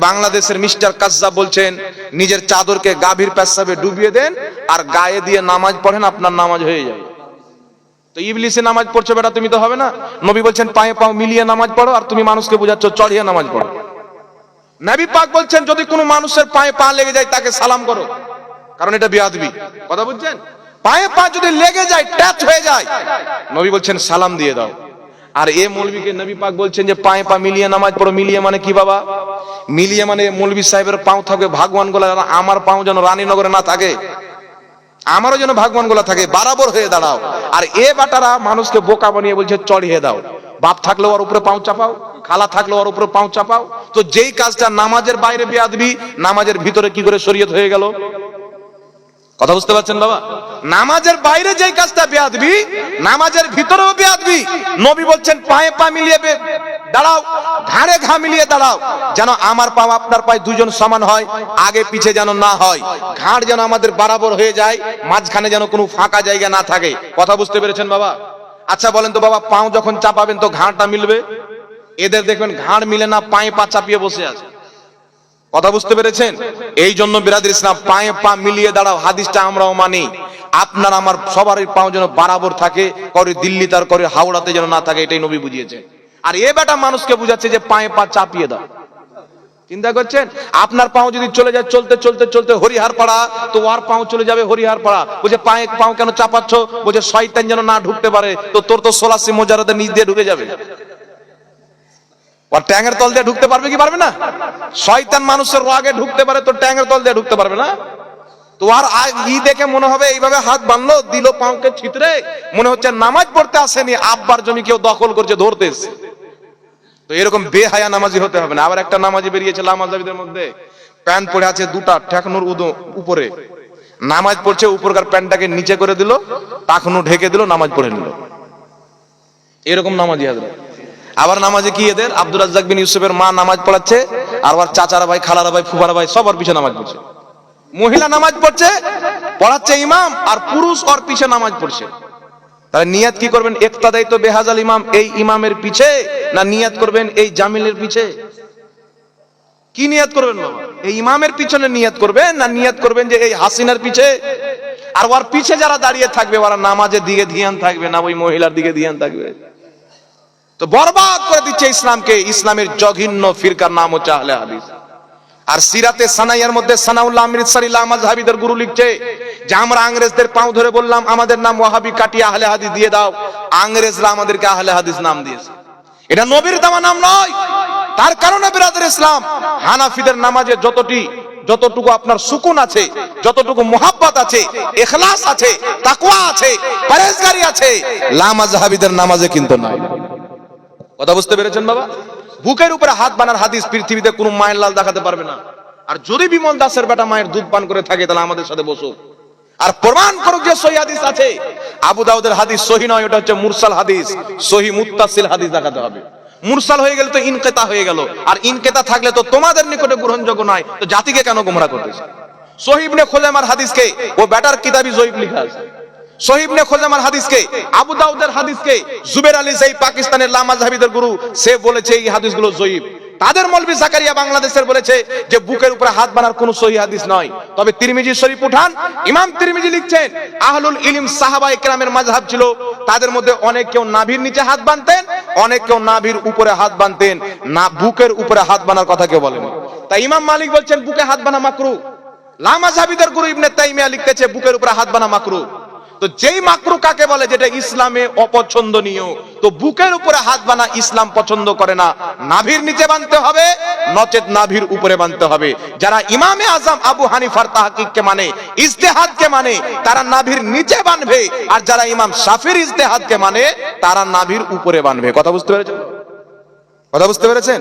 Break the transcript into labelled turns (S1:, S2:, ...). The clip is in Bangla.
S1: বাংলাদেশের মিস্টার কাজ্জাব বলছেন নিজের চাদরকে গাভীর পেশাবে ডুবিয়ে দেন আর গায়ে দিয়ে নামাজ পড়েন, আপনার নামাজ হয়ে যাবে। তো ইবলিসে নামাজ পড়ছো বেটা, তুমি তো হবে না। নবী বলছেন পায়ে পাও মিলিয়ে নামাজ পড়ো, আর তুমি মানুষকে বোঝাচ্ছ চড়িয়ে নামাজ পড়ো। নবী পাক বলছেন যদি কোনো মানুষের পায়ে পা লেগে যায় তাকে সালাম করো, কারণ এটা বেয়াদবি। কথা বুঝছেন? পায়ে পা যদি লেগে যায়, টাচ হয়ে যায়, নবী বলছেন সালাম দিয়ে দাও। আর এ মৌলবীকে নবী পাক বলছেন যে পায়ে পা মিলিয়ে নামাজ পড়ো। মিলিয়ে মানে কি বাবা? মিলিয়ে মানে মৌলবী সাহেবের পাও থাকবে ভাগবান গোলা, আমার পাও যেন রানীনগরে না থাকে, আমারও যেন ভাগবান গোলা থাকে, বরাবর হয়ে দাঁড়াও। আর এ বাটারা মানুষকে বোকা বানিয়ে বলছে চড়িয়ে দাও। বাপ থাকলে ওর উপরে পাও চাপাও, খালা থাকলে ওর উপরে পাও চাপাও। তো যেই কাজটা নামাজের বাইরে বেয়াদবি, নামাজের ভিতরে কি করে শরীয়ত হয়ে গেল? কথা বুঝতে পারছেন বাবা? নামাজের বাইরে যেই কাজটা বেয়াদবি, নামাজের ভিতরেও বেয়াদবি। নবী বলছেন পায়ে পা মিলিয়ে দাঁড়াও, ঘাড়ে ঘা মিলিয়ে দাঁড়াও, যেন আমার পা আপনার পায়ে দুজন সমান হয়, আগে পিছে যেন না হয়, ঘাড় যেন আমাদের বরাবর হয়ে যায়, মাঝখানে যেন কোনো ফাঁকা জায়গা না থাকে। কথা বুঝতে পেরেছেন বাবা? আচ্ছা বলেন তো বাবা, পাও যখন চাপাবেন তো ঘাড়টা মিলবে? এদের দেখবেন ঘাড় মিলে না, পায়ে পা চাপিয়ে বসে আছে। কথা বুঝতে পেরেছেন? এই জন্য বিরাদর ইসলাম পায়ে পা মিলিয়ে দাঁড়াও হাদিসটা আমরাও মানি। আপনার আমার সবারই পাও যেন বরাবর থাকে, করে দিল্লি তার করে হাওড়াতে যেন না থাকে, এটাই নবী বুঝিয়েছে। আর এ বেটা মানুষকে বুঝাচ্ছে যে পায়ে পা চাপিয়ে দাও। চিন্তা করছেন? আপনার পাও যদি চলে যায় চলতে চলতে চলতে হরিহার পাড়া, তো ওর পাও চলে যাবে হরিহার পাড়া। বলছে পায়ে পাও কেন চাপাচ্ছ? বলছে শয়তান যেন না ঢুকতে পারে। তো তোর তো 16 মোজারাতে নিচ দিয়ে ঢুকে যাবে, আর ট্যাঙ্গের তল দিয়ে ঢুকতে পারবে কি পারবে না? শয়তান মানুষের রাগে ঢুকতে পারে, তো ট্যাঙ্গের তল দিয়ে ঢুকতে পারবে না। তো আর ই দেখে মনে হবে এইভাবে হাত বাঁধলো, দিল পাউকে ছিতরে, মনে হচ্ছে নামাজ পড়তে আসেনি, আব্বার জমি কেউ দখল করছে, ধরতে এসেছে। তো এরকম বেহায়া নামাজি হতে হবে না। আবার একটা নামাজি বেরিয়েছে লামাজাবিদের মধ্যে, প্যান্ট পরে আছে দুটা ঠেকানোর উপরে, নামাজ পড়ছে, উপরকার প্যান্টটাকে নিচে করে দিল, টাকনু ঢেকে দিল, নামাজ পড়ে নিল। এরকম নামাজি হাজরা। আবার নামাজে কি এদের আব্দুর রাজ্জাক বিন ইউসুফের মা নামাজ পড়াচ্ছে, আর ওর চাচারা ভাই, খালারা ভাই, ফুফারা ভাই সবার পিছে নামাজ পড়ছে। মহিলা নামাজ পড়ছে, পড়াচ্ছে ইমাম, আর পুরুষ ওর পিছে নামাজ পড়ছে। তাহলে নিয়াত কি করবেন? ইক্তাদাই তো বেহাজাল ইমাম, এই ইমামের পিছে, না নিয়াত করবেন এই জামিলের পিছে? কি নিয়াত করবেন বাবা? এই ইমামের পিছনে নিয়াত করবেন, না নিয়াত করবেন যে এই হাসিনার পিছে? আর ওর পিছে যারা দাঁড়িয়ে থাকবে ওরা নামাজের দিকে ধ্যান থাকবে না, ওই মহিলার দিকে ধ্যান থাকবে। তো বরবাদ করে দিচ্ছে ইসলামকে। ইসলামের জঘন্য ফিরকার নাম হচ্ছে আহলে হাদিস। আর সিরাতে সানাইয়ার মধ্যে সানাউল্লাহ আমৃতসরি লামাযহাবীদের গুরু লিখছে যে আমরা ইংরেজদের পাও ধরে বললাম আমাদের নাম ওয়াহাবি কাটিয়ে আহলে হাদিস দিয়ে দাও, ইংরেজরা আমাদেরকে আহলে হাদিস নাম দিয়েছে। এটা নবীর দেওয়া নাম নয়। তার কারণে বিরাদর ইসলাম, হানাফিদের নামাজে যতটুকু আপনার সুকুন আছে, যতটুকু মুহাব্বত আছে, ইখলাস আছে, তাকওয়া আছে, পরহেজগারি আছে, লামাযহাবীদের নামাজে কিন্তু নাই। কথা বুঝতে পেরেছেন বাবা? বুকের উপরে হাত বানার হাদিস পৃথিবীতে কোনো মায়ের লাল দেখাতে পারবে না। আর যদি বিমল দাসের বেটা মায়ের দুধ পান করে থাকে, তাহলে আমাদের সাথে বসুক আর প্রমাণ করুক যে সহিহ হাদিস আছে। আবু দাউদের হাদিস সহিহ নয়, ওটা হচ্ছে মুরসাল হাদিস। সহিহ মুত্তাসিল হাদিস দেখাতে হবে। মুরসাল হয়ে গেলে তো ইনকিতা হয়ে গেল, আর ইনকিতা থাকলে তো তোমাদের নিকটে গ্রহণযোগ্য নয়, তো জাতিকে কেন গোমরা করতেছে? সহিহ ইবনে খুজাইমার হাদিসকে ও বেটার কিতাবি জয়ীফ লেখা আছে। সহিহ ইবনে খুজাইমার হাদিসকে, আবু দাউদের হাদিসকে জুবের আলী সেই পাকিস্তানের লামাযহাবীদের গুরু, সে বলেছে এই হাদিসগুলো জয়ীফ। তাদের মৌলভী জাকারিয়া বাংলাদেশের বলেছে যে বুকের উপরে হাত বানার কোনো সহিহ হাদিস নয়। তবে তিরমিজি শরীফ উঠান, ইমাম তিরমিজি লিখছেন আহলুল ইলম সাহাবায়ে কেরামের মাযহাব ছিল, তাদের মধ্যে অনেক কেউ নাভির নিচে হাত বাঁধতেন, অনেক কেউ নাভির উপরে হাত বাঁধতেন, না বুকের উপরে হাত বানার কথা কেউ বলেন। তাই ইমাম মালিক বলছেন বুকে হাত বানা মাকরুহ। লামাযহাবীদের গুরু ইবনে তাইমিয়া লিখতেছে বুকের উপরে হাত বানা মাকরুহ। তো যেই মাকরু কাকে বলে? যেটা ইসলামে অপছন্দনীয়। তো বুকের উপরে হাত বানা ইসলাম পছন্দ করে না, নাভির নিচে বাঁধতে হবে, নচেত নাভির উপরে বাঁধতে হবে। যারা ইমামে আজম আবু হানিফার তাহকিককে মানে, ইজতিহাদকে মানে, তারা নাভির নিচে বাঁধবে, আর যারা ইমাম শাফির ইজতিহাদকে মানে তারা নাভির উপরে বাঁধবে। কথা বুঝতে পেরেছেন? কথা বুঝতে পেরেছেন?